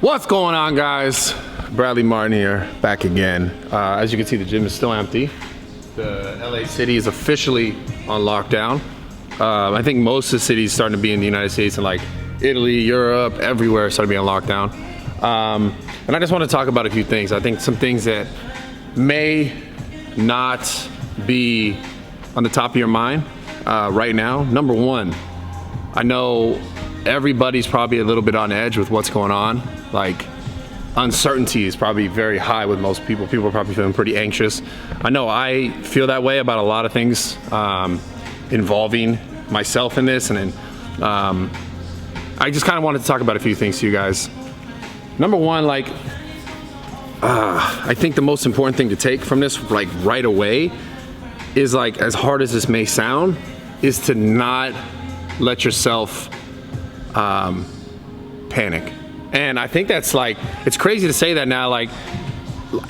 What's going on, guys? Bradley Martyn here, back again. As you can see, the gym is still empty. The LA city is officially on lockdown. I think most of the cities starting to be in the United States and like Italy, Europe, everywhere starting to be on lockdown. And I just want to talk about a few things. I think some things that may not be on the top of your mind right now. Number one, I know everybody's probably a little bit on edge with what's going on. Like, uncertainty is probably very high with most people. People are probably feeling pretty anxious. I know I feel that way about a lot of things involving myself in this, and I just kind of wanted to talk about a few things to you guys. Number one, like, I think the most important thing to take from this, like, right away is, like, as hard as this may sound, is to not let yourself panic. And I think that's, like, it's crazy to say that now. Like,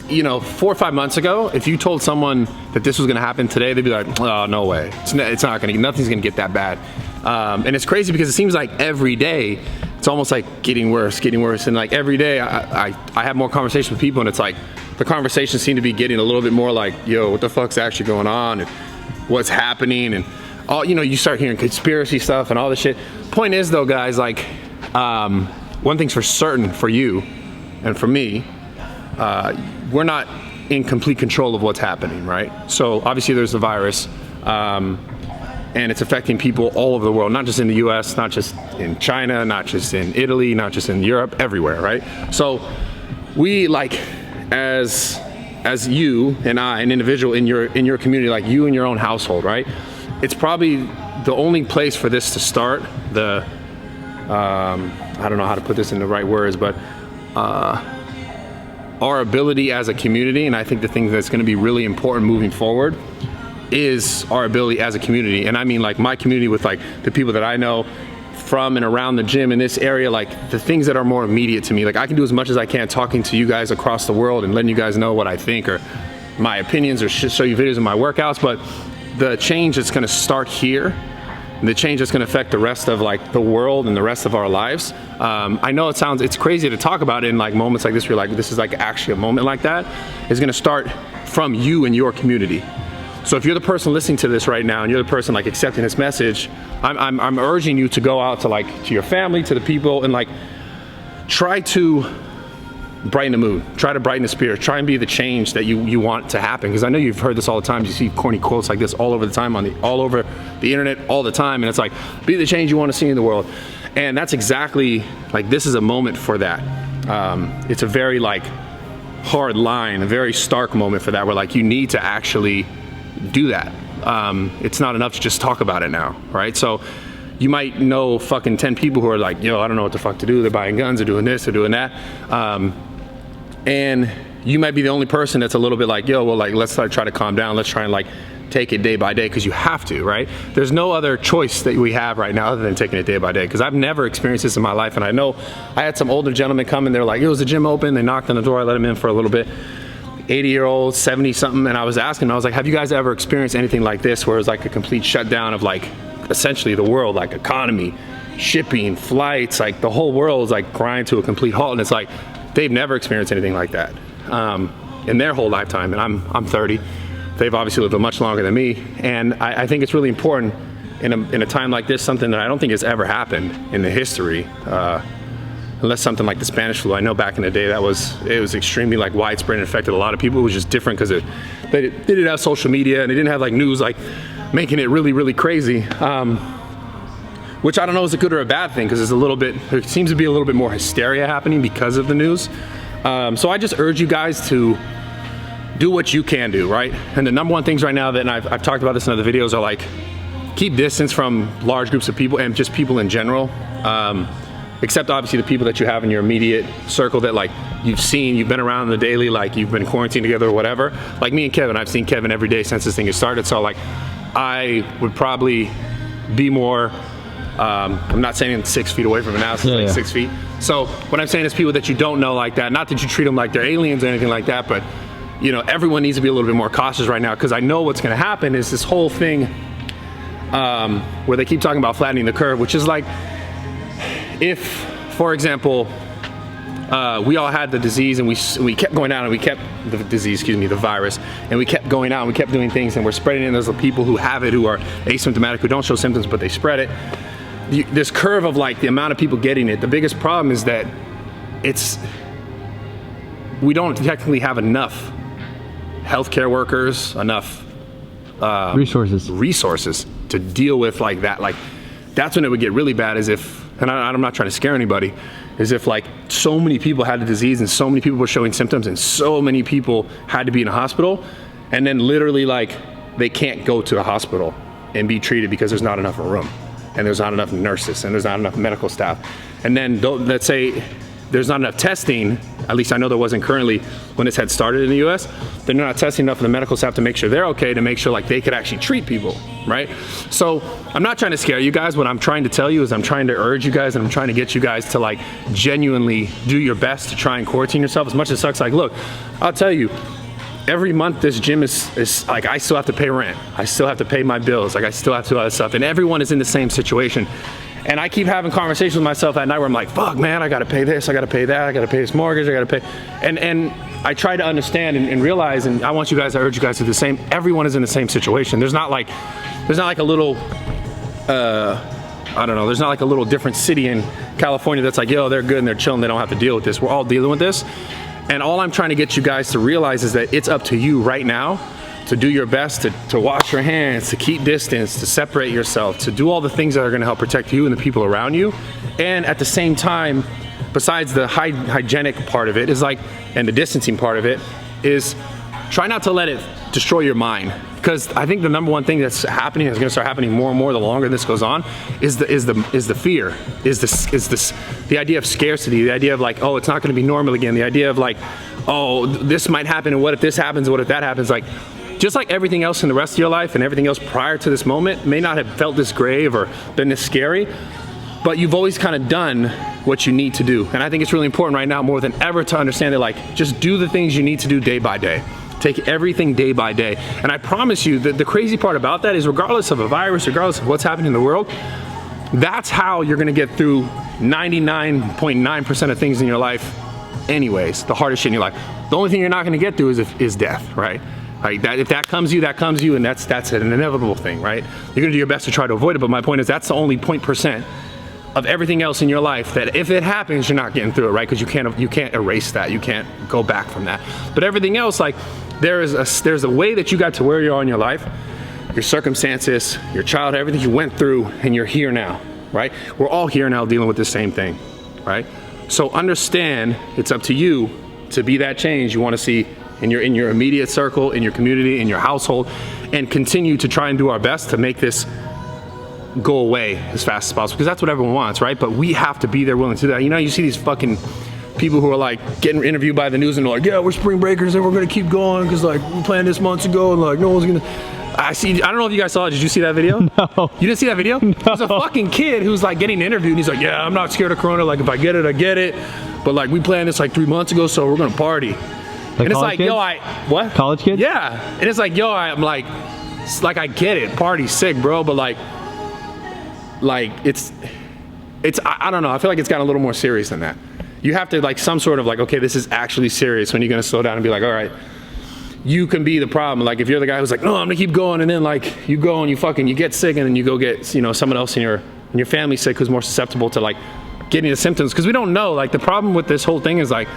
you know, 4 or 5 months ago, if you told someone that this was gonna happen today, they'd be like, oh, no way. It's not gonna, nothing's gonna get that bad. And it's crazy because it seems like every day, it's almost like getting worse. And like every day I have more conversations with people, and it's like the conversations seem to be getting a little bit more like, yo, what the fuck's actually going on and what's happening, and all, you know, you start hearing conspiracy stuff and all this shit. Point is though, guys, like, one thing's for certain for you and for me, we're not in complete control of what's happening, right? So obviously there's the virus, and it's affecting people all over the world, not just in the US, not just in China, not just in Italy, not just in Europe, everywhere, right? So we, like, as you and I, an individual in your community, like you in your own household, right? It's probably the only place for this to start. I don't know how to put this in the right words, but our ability as a community, and I think the thing that's gonna be really important moving forward is our ability as a community. And I mean, like, my community with, like, the people that I know from and around the gym in this area, like the things that are more immediate to me. Like, I can do as much as I can talking to you guys across the world and letting you guys know what I think or my opinions, or show you videos of my workouts, but the change that's gonna start here, the change that's gonna affect the rest of, like, the world and the rest of our lives. I know it's crazy to talk about it in, like, moments like this where you're like, this is, like, actually a moment like that. It's gonna start from you and your community. So if you're the person listening to this right now and you're the person, like, accepting this message, I'm urging you to go out to, like, to your family, to the people, and, like, try to brighten the mood, try to brighten the spirit, try and be the change that you want to happen. Because I know you've heard this all the time. You see corny quotes like this all over the time, all over the internet all the time, and it's like, be the change you want to see in the world. And that's exactly, like, this is a moment for that. It's a very, like, hard line, a very stark moment for that, where, like, you need to actually do that. It's not enough to just talk about it now, right? So you might know fucking 10 people who are like, yo, I don't know what the fuck to do. They're buying guns, they're doing this, they're doing that. And you might be the only person that's a little bit like, yo, well, like, let's try to calm down. Let's try and, like, take it day by day, because you have to, right? There's no other choice that we have right now other than taking it day by day, because I've never experienced this in my life. And I know I had some older gentlemen come and they're like, it was the gym open. They knocked on the door, I let them in for a little bit. 80-year-old, 70-something, and I was asking them, I was like, have you guys ever experienced anything like this, where it's like a complete shutdown of, like, essentially the world, like economy, shipping, flights, like the whole world is, like, grind to a complete halt? And it's like, they've never experienced anything like that in their whole lifetime. And I'm 30. They've obviously lived much longer than me. And I think it's really important in a time like this, something that I don't think has ever happened in the history, unless something like the Spanish flu. I know back in the day it was extremely, like, widespread and affected a lot of people. It was just different because they didn't have social media, and they didn't have, like, news, like, making it really, really crazy. Which I don't know is a good or a bad thing, because there seems to be a little bit more hysteria happening because of the news. So I just urge you guys to do what you can do, right? And the number one things right now that, and I've talked about this in other videos, are, like, keep distance from large groups of people and just people in general. Except obviously the people that you have in your immediate circle that, like, you've been around in the daily, like, you've been quarantined together or whatever. Like me and Kevin, I've seen Kevin every day since this thing has started. So, like, I would probably be more, I'm not saying 6 feet away from an house, like 6 feet. So what I'm saying is people that you don't know like that, not that you treat them like they're aliens or anything like that, but, you know, everyone needs to be a little bit more cautious right now, because I know what's gonna happen is this whole thing where they keep talking about flattening the curve, which is like, if, for example, we all had the disease, and we kept going out, and we kept the disease, excuse me, the virus, and we kept going out, and we kept doing things, and we're spreading it. There's the people who have it, who are asymptomatic, who don't show symptoms, but they spread it. This curve of like the amount of people getting it, the biggest problem is that we don't technically have enough healthcare workers, enough resources to deal with like that. Like that's when it would get really bad, is if, and I'm not trying to scare anybody, is if like so many people had the disease and so many people were showing symptoms and so many people had to be in a hospital, and then literally like they can't go to a hospital and be treated because there's not enough room, and there's not enough nurses, and there's not enough medical staff. And then let's say there's not enough testing, at least I know there wasn't currently when this had started in the US, they're not testing enough of the medical staff to make sure they're okay, to make sure like they could actually treat people, right? So I'm not trying to scare you guys. What I'm trying to tell you is I'm trying to urge you guys, and I'm trying to get you guys to like genuinely do your best to try and quarantine yourself. As much as it sucks, like look, I'll tell you, every month this gym is like, I still have to pay rent. I still have to pay my bills. Like I still have to do all that stuff, and everyone is in the same situation. And I keep having conversations with myself at night where I'm like, fuck man, I gotta pay this, I gotta pay that, I gotta pay this mortgage, I gotta pay. And I try to understand and realize, and I want you guys, I urge you guys to do the same. Everyone is in the same situation. There's not like a little, I don't know, there's not like a little different city in California that's like, yo, they're good and they're chilling, they don't have to deal with this. We're all dealing with this. And all I'm trying to get you guys to realize is that it's up to you right now to do your best to wash your hands, to keep distance, to separate yourself, to do all the things that are gonna help protect you and the people around you. And at the same time, besides the hygienic part of it, is like, and the distancing part of it, is try not to let it destroy your mind. Because I think the number one thing that's happening, is gonna start happening more and more the longer this goes on, is the fear, is the idea of scarcity, the idea of like, oh, it's not gonna be normal again, the idea of like, oh, this might happen, and what if this happens, what if that happens? Like, just like everything else in the rest of your life and everything else prior to this moment may not have felt this grave or been this scary, but you've always kind of done what you need to do. And I think it's really important right now more than ever to understand that like, just do the things you need to do day by day. Take everything day by day. And I promise you that the crazy part about that is, regardless of a virus, regardless of what's happening in the world, that's how you're gonna get through 99.9% of things in your life anyways, the hardest shit in your life. The only thing you're not gonna get through is death, right? Like that, if that comes you, that comes you, and that's an inevitable thing, right? You're gonna do your best to try to avoid it, but my point is that's the only 0.% of everything else in your life that if it happens, you're not getting through it, right? Because you can't erase that, you can't go back from that. But everything else, like there's a way that you got to where you are in your life, your circumstances, your childhood, everything you went through, and you're here now, right? We're all here now dealing with the same thing, right? So understand, it's up to you to be that change you want to see in your immediate circle, in your community, in your household, and continue to try and do our best to make this go away as fast as possible, because that's what everyone wants, right? But we have to be there willing to do that. You know, you see these fucking people who are like getting interviewed by the news and they're like, yeah, we're spring breakers and we're gonna keep going because like we planned this months ago and like no one's gonna. I don't know if you guys saw it. Did you see that video? No. You didn't see that video? No. There's a fucking kid who's like getting interviewed and he's like, yeah, I'm not scared of Corona. Like if I get it, I get it. But like we planned this like 3 months ago, so we're gonna party. Like and it's like, kids? yo, what? College kids? Yeah. And it's like, yo, I'm like, it's like I get it, party sick, bro, but like it's I don't know. I feel like it's gotten a little more serious than that. You have to like some sort of like, okay, this is actually serious, when you're gonna slow down and be like, all right, you can be the problem. Like if you're the guy who's like, no, I'm gonna keep going, and then like you go and you get sick, and then you go get, you know, someone else in your family sick who's more susceptible to like getting the symptoms, because we don't know. Like the problem with this whole thing is like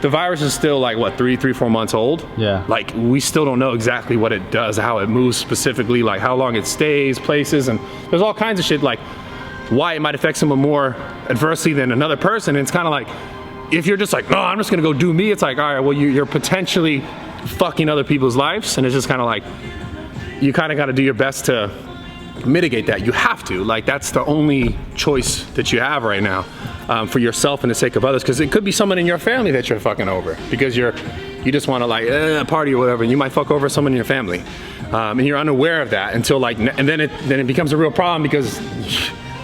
the virus is still like what, 3-4 months old. Yeah. Like we still don't know exactly what it does, how it moves specifically, like how long it stays, places, and there's all kinds of shit like why it might affect someone more adversely than another person. And it's kind of like, if you're just like, no, I'm just gonna go do me, it's like, all right, well you're potentially fucking other people's lives, and it's just kind of like, you kind of got to do your best to mitigate that. You have to, like that's the only choice that you have right now, for yourself and the sake of others, because it could be someone in your family that you're fucking over because you just want to like party or whatever, and you might fuck over someone in your family, and you're unaware of that until like, and then it becomes a real problem, because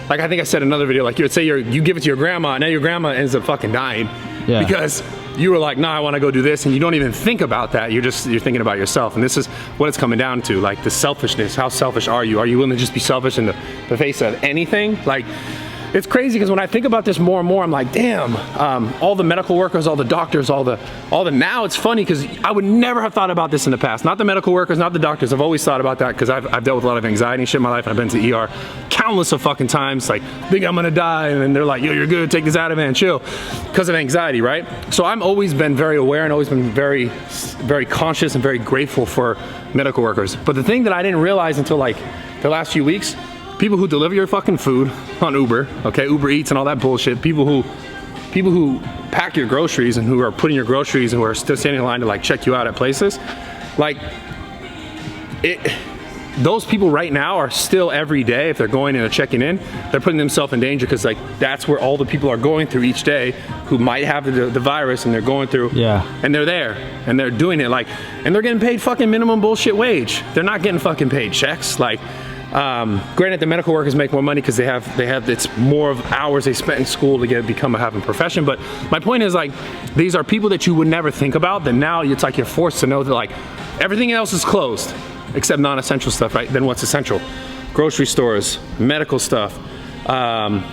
like I think I said in another video, like you would say you give it to your grandma, and now your grandma ends up fucking dying. Yeah. Because you were like, nah, I want to go do this, and you don't even think about that. You're thinking about yourself, and this is what it's coming down to, like the selfishness. How selfish are you? Are you willing to just be selfish in the face of anything? Like, it's crazy because when I think about this more and more, I'm like, damn, all the medical workers, all the doctors, all the now it's funny because I would never have thought about this in the past. Not the medical workers, not the doctors. I've always thought about that because I've dealt with a lot of anxiety and shit in my life. And I've been to the ER countless of fucking times, like, think I'm gonna die. And then they're like, yo, you're good, take this Ativan, chill, because of anxiety, right? So I've always been very aware and always been very, very conscious and very grateful for medical workers. But the thing that I didn't realize until like the last few weeks, people who deliver your fucking food on Uber, okay, Uber Eats and all that bullshit, people who pack your groceries and who are putting your groceries and who are still standing in line to like check you out at places, like those people right now are still every day, if they're going in or checking in, they're putting themselves in danger because like that's where all the people are going through each day who might have the virus and they're going through, and they're there and they're doing it like, and they're getting paid fucking minimum bullshit wage. They're not getting fucking paid checks. Like, granted, the medical workers make more money because they have it's more of hours they spent in school to become a having profession. But my point is like, these are people that you would never think about, that now it's like you're forced to know that like everything else is closed except non-essential stuff, right? Then what's essential? Grocery stores, medical stuff,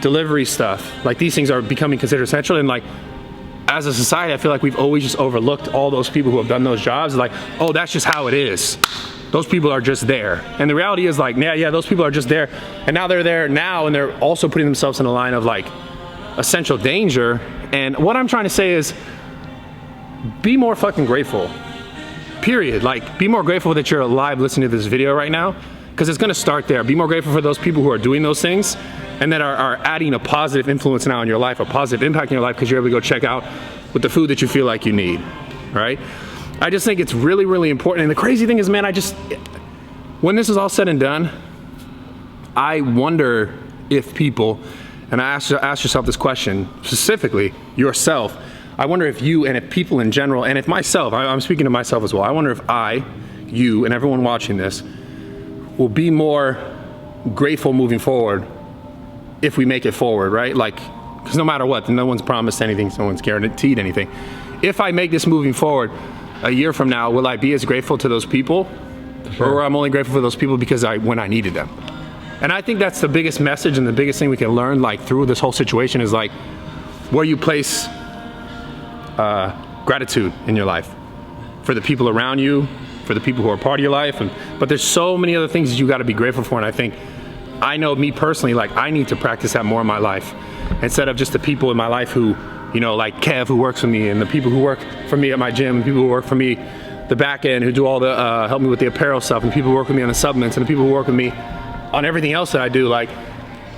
delivery stuff. Like these things are becoming considered essential, and like as a society, I feel like we've always just overlooked all those people who have done those jobs. Like, oh, that's just how it is. Those people are just there. And the reality is like, yeah, those people are just there. And now they're there now, and they're also putting themselves in a line of like essential danger. And what I'm trying to say is, be more fucking grateful, period. Like, be more grateful that you're alive listening to this video right now, because it's gonna start there. Be more grateful for those people who are doing those things and that are adding a positive influence now in your life, a positive impact in your life, because you're able to go check out with the food that you feel like you need, right? I just think it's really, really important. And the crazy thing is, man, when this is all said and done, I wonder if people, and I ask yourself this question, specifically yourself, I wonder if you and if people in general, and if myself, I'm speaking to myself as well, I wonder if you, and everyone watching this will be more grateful moving forward if we make it forward, right? Like, because no matter what, no one's promised anything, no one's guaranteed anything. If I make this moving forward, a year from now, will I be as grateful to those people? Sure. Or I'm only grateful for those people because when I needed them? And I think that's the biggest message and the biggest thing we can learn like through this whole situation is like where you place gratitude in your life for the people around you, for the people who are part of your life. But there's so many other things that you gotta be grateful for. And I think, I know me personally, like I need to practice that more in my life instead of just the people in my life who, you know, like Kev who works for me, and the people who work for me at my gym, and people who work for me the back end, who do all the help me with the apparel stuff, and people who work with me on the supplements, and the people who work with me on everything else that I do. Like,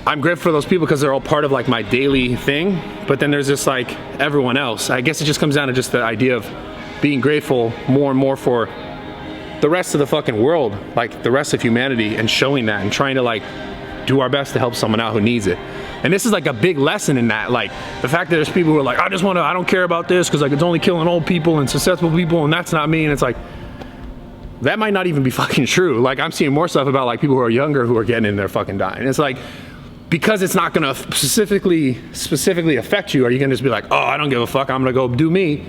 I'm grateful for those people because they're all part of like my daily thing. But then there's just like everyone else. I guess it just comes down to just the idea of being grateful more and more for the rest of the fucking world, like the rest of humanity, and showing that and trying to like do our best to help someone out who needs it. And this is like a big lesson in that, like the fact that there's people who are like, I don't care about this because like it's only killing old people and successful people, and that's not me. And it's like, that might not even be fucking true. Like I'm seeing more stuff about like people who are younger who are getting in there fucking dying. And it's like, because it's not gonna specifically affect you, are you gonna just be like, oh, I don't give a fuck, I'm gonna go do me?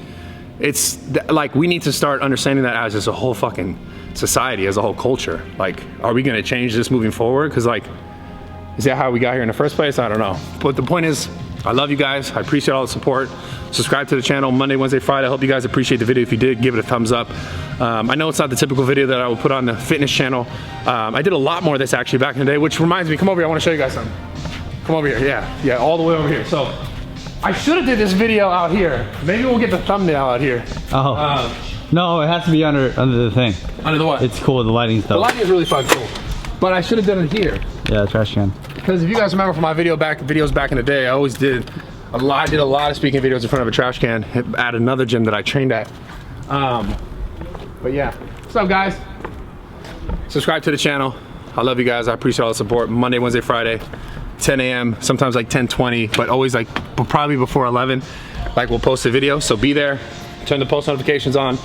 It's like, we need to start understanding that as a whole fucking society, as a whole culture. Like, are we gonna change this moving forward? Because like, is that how we got here in the first place? I don't know. But the point is, I love you guys. I appreciate all the support. Subscribe to the channel Monday, Wednesday, Friday. I hope you guys appreciate the video. If you did, give it a thumbs up. I know it's not the typical video that I would put on the fitness channel. I did a lot more of this actually back in the day, which reminds me, come over here, I wanna show you guys something. Come over here, yeah, all the way over here. So, I should have did this video out here. Maybe we'll get the thumbnail out here. Oh, no, it has to be under the thing. Under the what? It's cool, the lighting stuff. The lighting is really fucking cool. But I should have done it here. Yeah, trash can. Because if you guys remember from my videos back in the day, I always did a lot of speaking videos in front of a trash can at another gym that I trained at. But yeah, what's up guys? Subscribe to the channel. I love you guys, I appreciate all the support. Monday, Wednesday, Friday, 10 a.m., sometimes like 10:20, but always like probably before 11, like we'll post a video, so be there. Turn the post notifications on.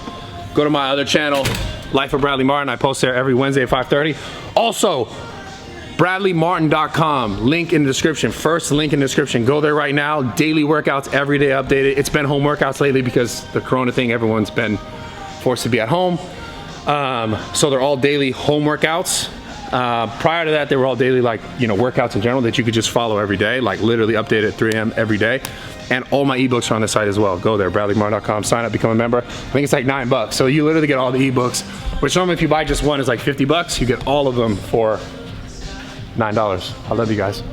Go to my other channel, Life of Bradley Martyn. I post there every Wednesday at 5:30. Also, BradleyMartyn.com, link in the description. First link in the description. Go there right now. Daily workouts, every day updated. It's been home workouts lately because the corona thing, everyone's been forced to be at home. So they're all daily home workouts. Prior to that, they were all daily, like, you know, workouts in general that you could just follow every day, like literally updated at 3 a.m. every day. And all my ebooks are on the site as well. Go there, bradleymartin.com, sign up, become a member. I think it's like $9. So you literally get all the ebooks, which normally if you buy just one is like $50. You get all of them for $9. I love you guys.